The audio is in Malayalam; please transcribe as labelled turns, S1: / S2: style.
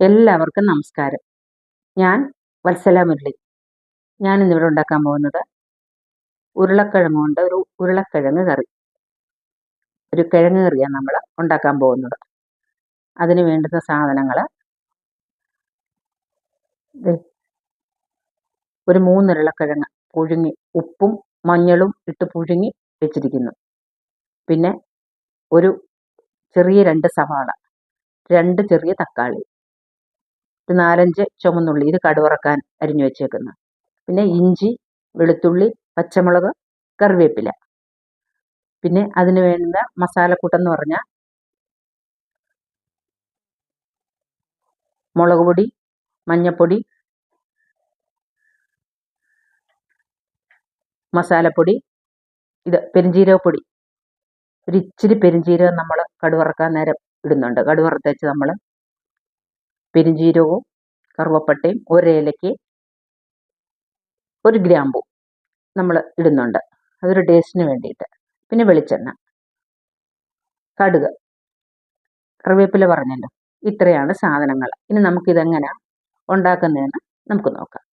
S1: എല്ലാവർക്കും നമസ്കാരം. ഞാൻ വത്സല മുരളി. ഞാനിന്നിവിടെ ഉണ്ടാക്കാൻ പോകുന്നത് ഉരുളക്കിഴങ്ങ് കൊണ്ട് ഒരു ഉരുളക്കിഴങ്ങ് കറി. ഒരു കിഴങ്ങ് കറിയാണ് നമ്മൾ ഉണ്ടാക്കാൻ പോകുന്നത്. അതിന് വേണ്ടുന്ന സാധനങ്ങൾ ഒരു 3 ഉരുളക്കിഴങ്ങ് പുഴുങ്ങി ഉപ്പും മഞ്ഞളും ഇട്ട് പുഴുങ്ങി വെച്ചിരിക്കുന്നു. പിന്നെ ഒരു ചെറിയ 2 സവാള, 2 ചെറിയ തക്കാളി, ഒരു 4-5 ചുമന്നുള്ളി, ഇത് കടുവറക്കാൻ അരിഞ്ഞു വെച്ചേക്കുന്നു. പിന്നെ ഇഞ്ചി, വെളുത്തുള്ളി, പച്ചമുളക്, കറിവേപ്പില. പിന്നെ അതിന് വേണ്ട മസാലക്കൂട്ടെന്ന് പറഞ്ഞാൽ മുളക് പൊടി, മഞ്ഞൾപ്പൊടി, മസാലപ്പൊടി, ഇത് പെരുംജീരകപ്പൊടി. ഒരു ഇച്ചിരി പെരുംജീരകം നമ്മൾ കടുവറക്കാൻ നേരം ഇടുന്നുണ്ട്. കടുവറുത്തേച്ച് നമ്മൾ പെരുംജീരകവും കറുവപ്പട്ടയും ഒരേലയ്ക്ക് 1 ഗ്രാമ്പൂ നമ്മൾ ഇടുന്നുണ്ട്. അതൊരു ടേസ്റ്റിന് വേണ്ടിയിട്ട്. പിന്നെ വെളിച്ചെണ്ണ, കടുക്, കറിവേപ്പില പറഞ്ഞല്ലോ. ഇത്രയാണ് സാധനങ്ങൾ. ഇനി നമുക്കിതെങ്ങനെ ഉണ്ടാക്കുന്നതെന്ന് നമുക്ക് നോക്കാം.